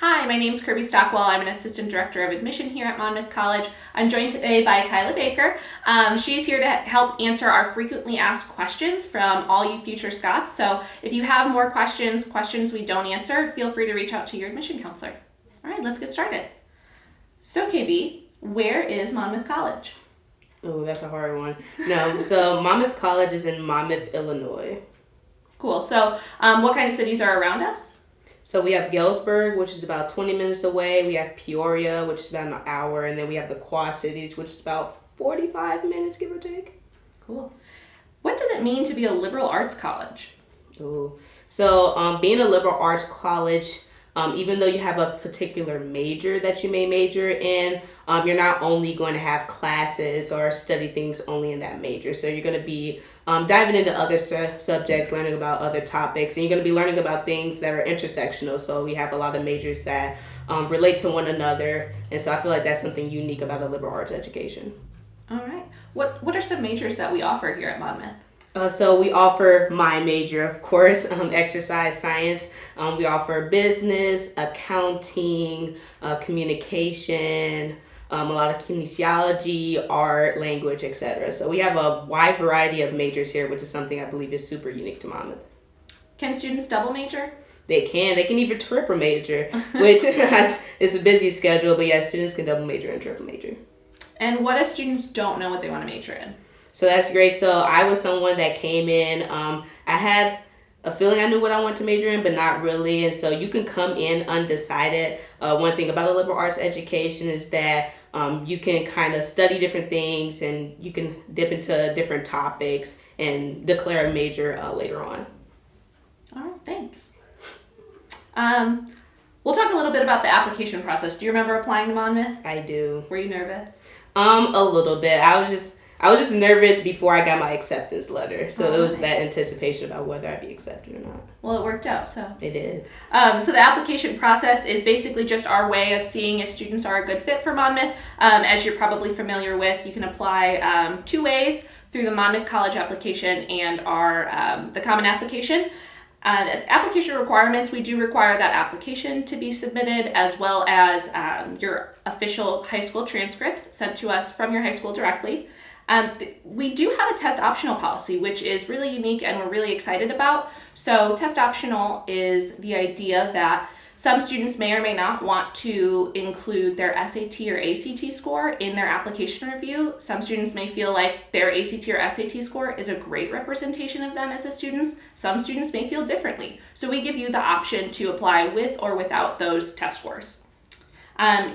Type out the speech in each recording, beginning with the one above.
Hi, my name is Kirby Stockwell. I'm an Assistant Director of Admission here at Monmouth College. I'm joined today by Kyla Baker. She's here to help answer our frequently asked questions from all you future Scots. So if you have more questions we don't answer, feel free to reach out to your admission counselor. All right, let's get started. So KB, where is Monmouth College? Oh, that's a hard one. No, so Monmouth College is in Monmouth, Illinois. Cool. So what kind of cities are around us? So we have Galesburg, which is about 20 minutes away. We have Peoria, which is about an hour. And then we have the Quad Cities, which is about 45 minutes, give or take. Cool. What does it mean to be a liberal arts college? Ooh. So being a liberal arts college, even though you have a particular major that you may major in, you're not only going to have classes or study things only in that major. So you're going to be diving into other subjects, learning about other topics, and you're going to be learning about things that are intersectional. So we have a lot of majors that relate to one another, and so I feel like that's something unique about a liberal arts education. All right. What are some majors that we offer here at Monmouth? So we offer my major, of course, exercise science. We offer business, accounting, communication, a lot of kinesiology, art, language, etc. So we have a wide variety of majors here, which is something I believe is super unique to Monmouth. Can students double major? They can even triple major, which is a busy schedule, but yes, students can double major and triple major. And what if students don't know what they want to major in? So that's great. So I was someone that came in, I had a feeling I knew what I wanted to major in, but not really. And so you can come in undecided. One thing about a liberal arts education is that you can kind of study different things and you can dip into different topics and declare a major later on. All right, thanks. We'll talk a little bit about the application process. Do you remember applying to Monmouth? I do. Were you nervous? A little bit. I was just nervous before I got my acceptance letter. So it was that anticipation about whether I'd be accepted or not. Well, it worked out, so. It did. So the application process is basically just our way of seeing if students are a good fit for Monmouth. As you're probably familiar with, you can apply two ways, through the Monmouth College application and the common application. Application requirements, we do require that application to be submitted, as well as your official high school transcripts sent to us from your high school directly. We do have a test optional policy, which is really unique and we're really excited about. So test optional is the idea that some students may or may not want to include their SAT or ACT score in their application review. Some students may feel like their ACT or SAT score is a great representation of them as a student. Some students may feel differently. So we give you the option to apply with or without those test scores.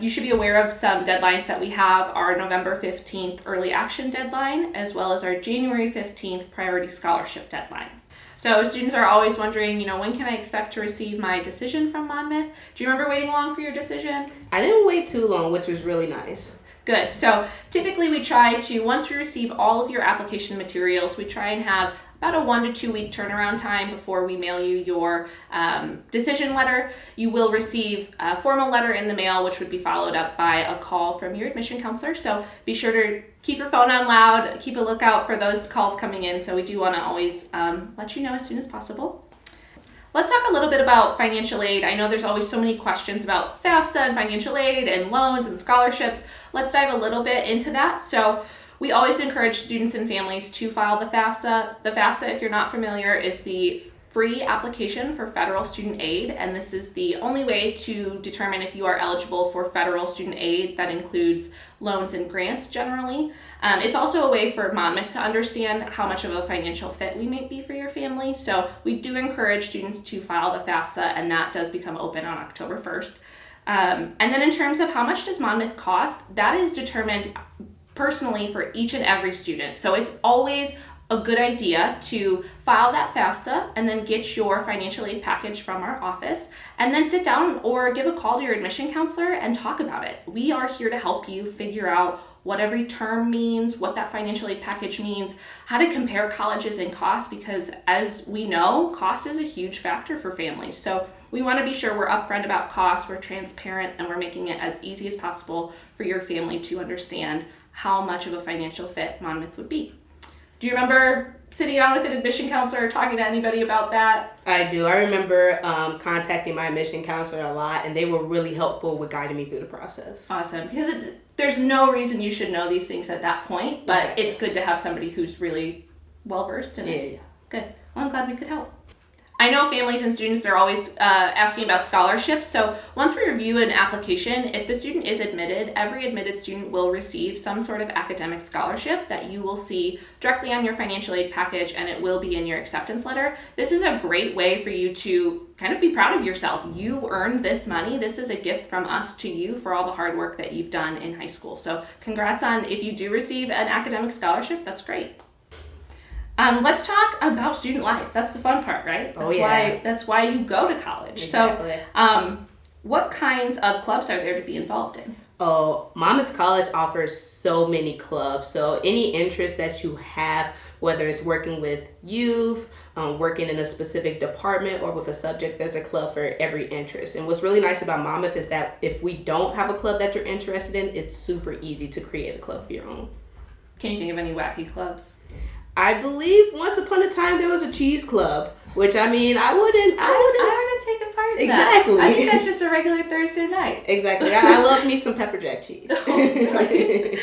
You should be aware of some deadlines that we have: our November 15th early action deadline, as well as our January 15th priority scholarship deadline. So students are always wondering, when can I expect to receive my decision from Monmouth? Do you remember waiting long for your decision? I didn't wait too long, which was really nice. Good. So typically we try to, once we receive all of your application materials, we try and have about a 1 to 2 week turnaround time before we mail you your decision letter. You will receive a formal letter in the mail, which would be followed up by a call from your admission counselor. So be sure to keep your phone on loud, keep a lookout for those calls coming in. So we do want to always let you know as soon as possible. Let's talk a little bit about financial aid. I know there's always so many questions about FAFSA and financial aid and loans and scholarships. Let's dive a little bit into that. So we always encourage students and families to file the FAFSA. The FAFSA, if you're not familiar, is the free application for federal student aid, and this is the only way to determine if you are eligible for federal student aid. That includes loans and grants generally. It's also a way for Monmouth to understand how much of a financial fit we might be for your family. So we do encourage students to file the FAFSA, and that does become open on October 1st. And then in terms of how much does Monmouth cost, that is determined personally for each and every student. So it's always a good idea to file that FAFSA and then get your financial aid package from our office, and then sit down or give a call to your admission counselor and talk about it. We are here to help you figure out what every term means, what that financial aid package means, how to compare colleges and cost, because as we know, cost is a huge factor for families. So we want to be sure we're upfront about cost, we're transparent, and we're making it as easy as possible for your family to understand how much of a financial fit Monmouth would be. Do you remember sitting down with an admission counselor or talking to anybody about that? I do. I remember contacting my admission counselor a lot, and they were really helpful with guiding me through the process. Awesome. Because there's no reason you should know these things at that point, but Exactly. it's good to have somebody who's really well-versed in it. Yeah. Good. Well, I'm glad we could help. I know families and students are always asking about scholarships, so once we review an application, if the student is admitted, every admitted student will receive some sort of academic scholarship that you will see directly on your financial aid package, and it will be in your acceptance letter. This is a great way for you to kind of be proud of yourself. You earned this money. This is a gift from us to you for all the hard work that you've done in high school. So congrats on if you do receive an academic scholarship, that's great. Let's talk about student life. That's the fun part, right? That's why you go to college. Exactly. So, what kinds of clubs are there to be involved in? Oh, Monmouth College offers so many clubs. So any interest that you have, whether it's working with youth, working in a specific department, or with a subject, there's a club for every interest. And what's really nice about Monmouth is that if we don't have a club that you're interested in, it's super easy to create a club of your own. Can you think of any wacky clubs? I believe once upon a time there was a cheese club, which I wouldn't I wouldn't take a part in Exactly. that. I think that's just a regular Thursday night. Exactly. I love me some pepper jack cheese. Oh, really?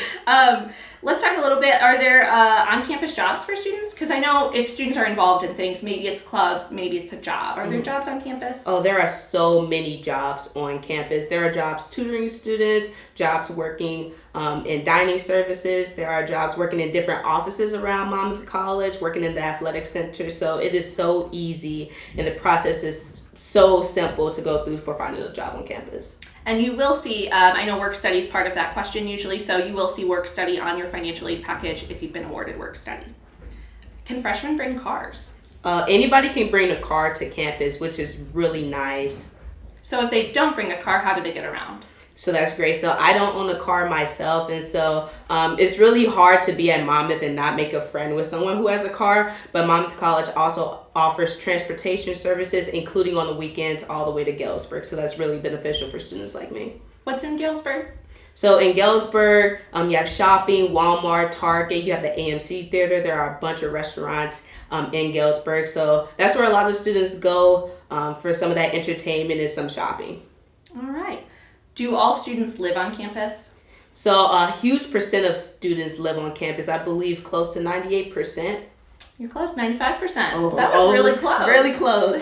Let's talk a little bit. Are there on-campus jobs for students? Because I know if students are involved in things, maybe it's clubs, maybe it's a job. Are there jobs on campus? Oh, there are so many jobs on campus. There are jobs tutoring students, jobs working in dining services. There are jobs working in different offices around Monmouth College, working in the athletic center. So it is so easy, and the process is so simple to go through for finding a job on campus. And you will see, I know work study is part of that question usually, so you will see work study on your financial aid package if you've been awarded work study. Can freshmen bring cars? Anybody can bring a car to campus, which is really nice. So if they don't bring a car, how do they get around? So that's great. So I don't own a car myself, and so it's really hard to be at Monmouth and not make a friend with someone who has a car. But Monmouth College also offers transportation services, including on the weekends, all the way to Galesburg. So that's really beneficial for students like me. What's in Galesburg? So in Galesburg, you have shopping, Walmart, Target, you have the AMC Theater. There are a bunch of restaurants in Galesburg. So that's where a lot of students go for some of that entertainment and some shopping. All right. Do all students live on campus? So a huge percent of students live on campus. I believe close to 98%. You're close, 95%. That was really close. Really close.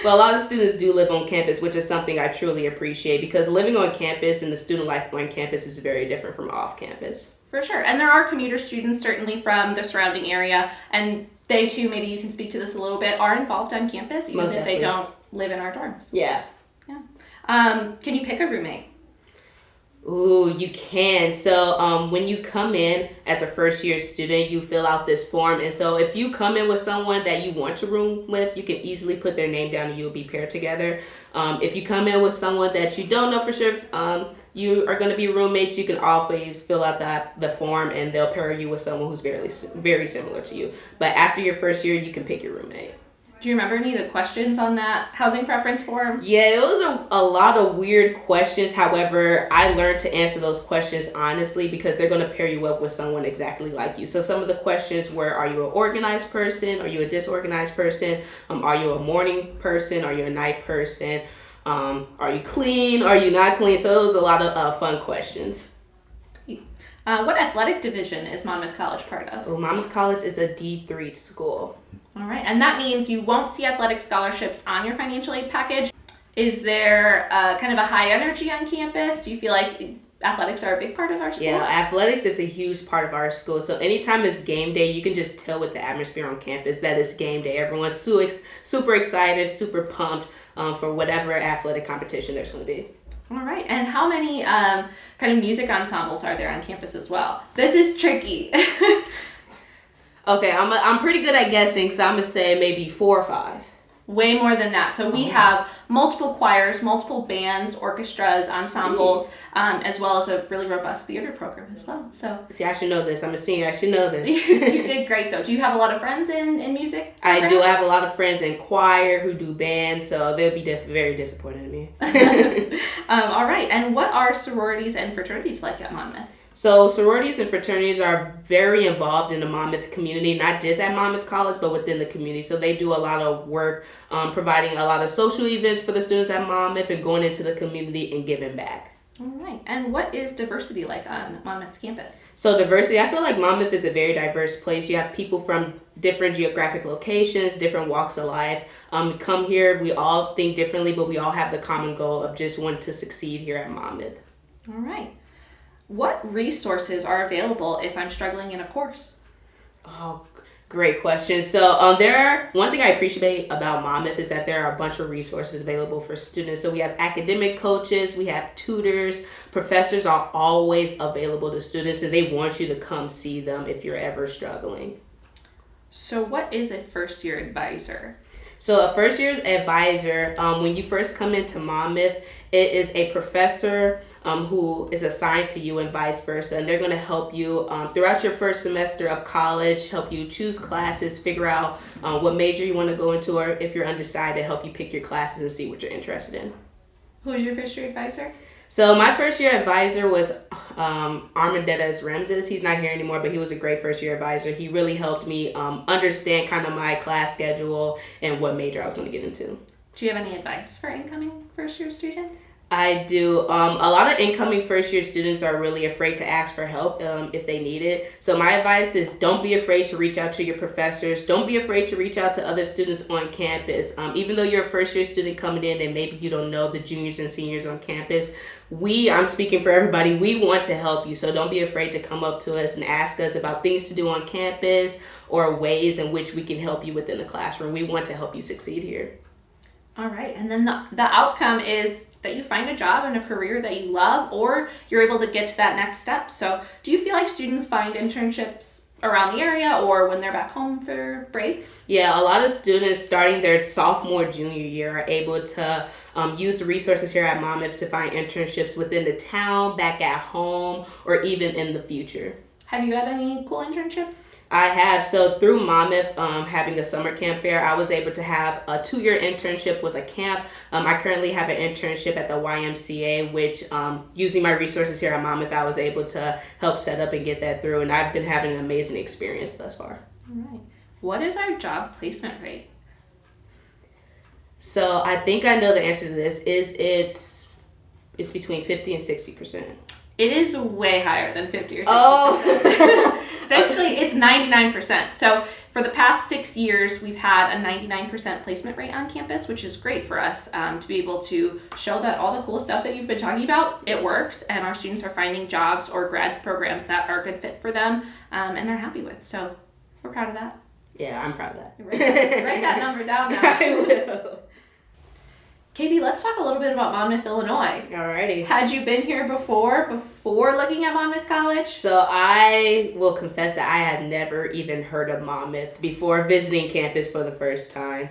But a lot of students do live on campus, which is something I truly appreciate, because living on campus and the student life on campus is very different from off campus. For sure. And there are commuter students certainly from the surrounding area, and they too, maybe you can speak to this a little bit, are involved on campus, even Most if they definitely. don't live in our dorms. Yeah. Can you pick a roommate? Ooh, you can. So when you come in as a first year student, you fill out this form. And so if you come in with someone that you want to room with, you can easily put their name down and you'll be paired together. If you come in with someone that you don't know for sure you are going to be roommates, you can always fill out the form and they'll pair you with someone who's very similar to you. But after your first year, you can pick your roommate. Do you remember any of the questions on that housing preference form? Yeah, it was a lot of weird questions. However, I learned to answer those questions honestly because they're going to pair you up with someone exactly like you. So some of the questions were, are you an organized person? Are you a disorganized person? Are you a morning person? Are you a night person? Are you clean? Are you not clean? So it was a lot of fun questions. What athletic division is Monmouth College part of? Well, Monmouth College is a D3 school. All right, and that means you won't see athletic scholarships on your financial aid package. Is there kind of a high energy on campus? Do you feel like athletics are a big part of our school? Yeah, athletics is a huge part of our school. So anytime it's game day, you can just tell with the atmosphere on campus that it's game day. Everyone's super excited, super pumped for whatever athletic competition there's going to be. All right, and how many kind of music ensembles are there on campus as well? This is tricky. Okay, I'm pretty good at guessing, so I'm going to say maybe 4 or 5. Way more than that. So we have multiple choirs, multiple bands, orchestras, ensembles, as well as a really robust theater program as well. So see, I should know this. I'm a senior. I should know this. You did great, though. Do you have a lot of friends in music? I do. I have a lot of friends in choir who do band, so they'll be very disappointed in me. All right. And what are sororities and fraternities like at Monmouth? So sororities and fraternities are very involved in the Monmouth community, not just at Monmouth College, but within the community. So they do a lot of work providing a lot of social events for the students at Monmouth and going into the community and giving back. All right. And what is diversity like on Monmouth's campus? So diversity, I feel like Monmouth is a very diverse place. You have people from different geographic locations, different walks of life. Come here, we all think differently, but we all have the common goal of just wanting to succeed here at Monmouth. All right. What resources are available if I'm struggling in a course? Oh, great question. So one thing I appreciate about Monmouth is that there are a bunch of resources available for students. So we have academic coaches, we have tutors, professors are always available to students, and they want you to come see them if you're ever struggling. So what is a first-year advisor? So a first-year advisor, when you first come into Monmouth, it is a professor who is assigned to you and vice versa. And they're going to help you throughout your first semester of college, help you choose classes, figure out what major you want to go into, or if you're undecided, help you pick your classes and see what you're interested in. Who is your first-year advisor? So my first-year advisor was Armandettas Remses. He's not here anymore, but he was a great first-year advisor. He really helped me understand kind of my class schedule and what major I was going to get into. Do you have any advice for incoming first-year students? I do. A lot of incoming first-year students are really afraid to ask for help if they need it. So my advice is don't be afraid to reach out to your professors. Don't be afraid to reach out to other students on campus. Even though you're a first-year student coming in and maybe you don't know the juniors and seniors on campus, I'm speaking for everybody, we want to help you. So don't be afraid to come up to us and ask us about things to do on campus or ways in which we can help you within the classroom. We want to help you succeed here. All right. And then the outcome is that you find a job and a career that you love, or you're able to get to that next step. So do you feel like students find internships around the area or when they're back home for breaks? Yeah, a lot of students starting their sophomore, junior year are able to use the resources here at Monmouth to find internships within the town, back at home, or even in the future. Have you had any cool internships? I have. So through Monmouth having a summer camp fair, I was able to have a 2-year internship with a camp. I currently have an internship at the YMCA, which using my resources here at Monmouth, I was able to help set up and get that through. And I've been having an amazing experience thus far. All right. What is our job placement rate? So I think I know the answer to this. It's between 50 and 60%. It is way higher than 50 or 60%. Oh. It's 99%. So for the past 6 years, we've had a 99% placement rate on campus, which is great for us to be able to show that all the cool stuff that you've been talking about, it works, and our students are finding jobs or grad programs that are a good fit for them and they're happy with. So we're proud of that. Yeah, I'm proud of that. Write that number down now. I will. KB, let's talk a little bit about Monmouth, Illinois. Alrighty. Had you been here before looking at Monmouth College? So I will confess that I had never even heard of Monmouth before visiting campus for the first time.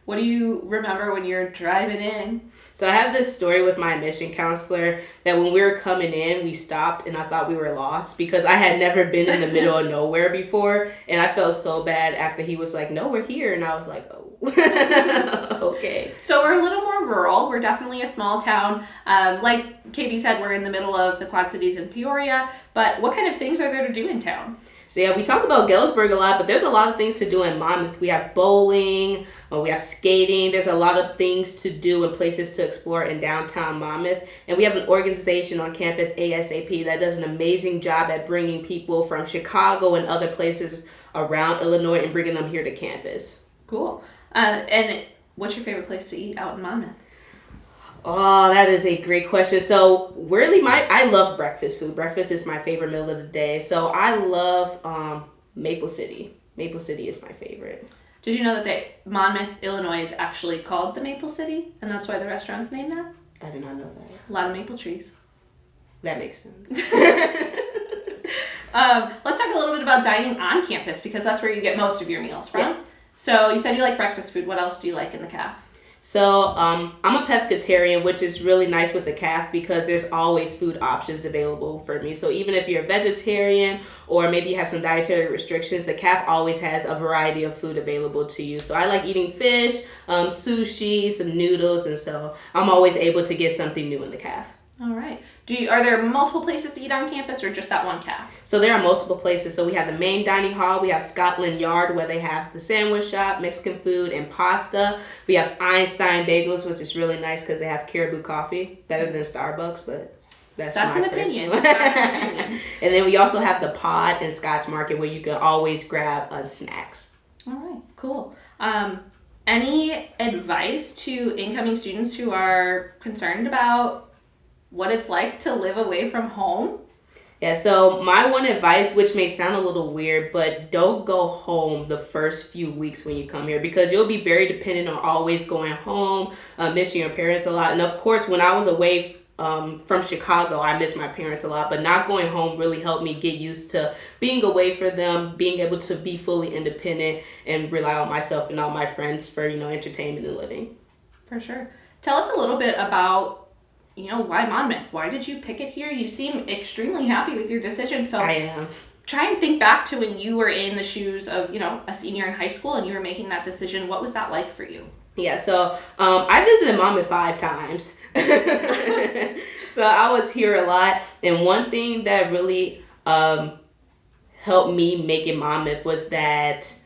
What do you remember when you're driving in? So I have this story with my admission counselor that when we were coming in, we stopped and I thought we were lost because I had never been in the middle of nowhere before. And I felt so bad after he was like, no, we're here. And I was like, oh. Okay. So we're a little more rural. We're definitely a small town. Like KB said, we're in the middle of the Quad Cities in Peoria. But what kind of things are there to do in town? So yeah, we talk about Galesburg a lot, but there's a lot of things to do in Monmouth. We have bowling, we have skating. There's a lot of things to do and places to explore in downtown Monmouth. And we have an organization on campus, ASAP, that does an amazing job at bringing people from Chicago and other places around Illinois and bringing them here to campus. Cool. And what's your favorite place to eat out in Monmouth? Oh, that is a great question. So really, I love breakfast food. Breakfast is my favorite meal of the day. So I love Maple City. Maple City is my favorite. Did you know that Monmouth, Illinois is actually called the Maple City? And that's why the restaurant's named that? I did not know that. A lot of maple trees. That makes sense. Let's talk a little bit about dining on campus because that's where you get most of your meals from. Yeah. So you said you like breakfast food. What else do you like in the caf? So I'm a pescatarian, which is really nice with the caf because there's always food options available for me. So even if you're a vegetarian or maybe you have some dietary restrictions, the caf always has a variety of food available to you. So I like eating fish, sushi, some noodles, and so I'm always able to get something new in the caf. All right. Are there multiple places to eat on campus or just that one caf? So there are multiple places. So we have the main dining hall. We have Scotland Yard where they have the sandwich shop, Mexican food, and pasta. We have Einstein Bagels, which is really nice because they have caribou coffee. Better than Starbucks, but that's an opinion. That's an opinion. And then we also have the Pod and Scotch Market where you can always grab snacks. All right, cool. Any advice to incoming students who are concerned about what it's like to live away from home? Yeah, so my one advice, which may sound a little weird, but don't go home the first few weeks when you come here because you'll be very dependent on always going home, missing your parents a lot. And of course, when I was away from Chicago, I missed my parents a lot, but not going home really helped me get used to being away from them, being able to be fully independent and rely on myself and all my friends for, entertainment and living. For sure. Tell us a little bit about why Monmouth? Why did you pick it here? You seem extremely happy with your decision. So I am. Try and think back to when you were in the shoes of, a senior in high school and you were making that decision. What was that like for you? Yeah, so I visited Monmouth 5 times. So I was here a lot. And one thing that really helped me make it Monmouth was that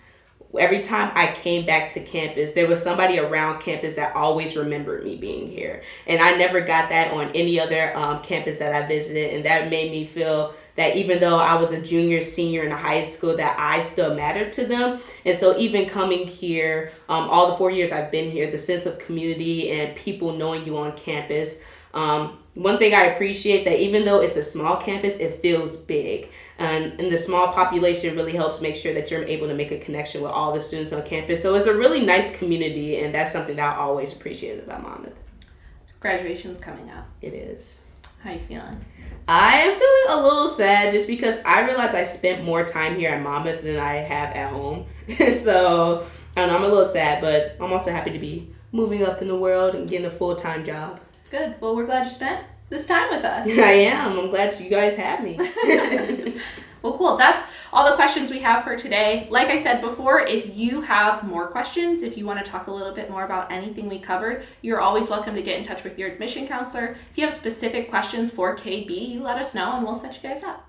every time I came back to campus, there was somebody around campus that always remembered me being here. And I never got that on any other campus that I visited. And that made me feel that even though I was a junior, senior in high school, that I still mattered to them. And so even coming here, all the 4 years I've been here, the sense of community and people knowing you on campus, one thing I appreciate that even though it's a small campus, it feels big. And the small population really helps make sure that you're able to make a connection with all the students on campus. So it's a really nice community, and that's something that I always appreciated about Monmouth. Graduation's coming up. It is. How you feeling? I am feeling a little sad just because I realized I spent more time here at Monmouth than I have at home. So I don't know, I'm a little sad, but I'm also happy to be moving up in the world and getting a full-time job. Good. Well, we're glad you spent this time with us. I am. I'm glad you guys had me. Well, cool. That's all the questions we have for today. Like I said before, if you have more questions, if you want to talk a little bit more about anything we covered, you're always welcome to get in touch with your admission counselor. If you have specific questions for KB, you let us know and we'll set you guys up.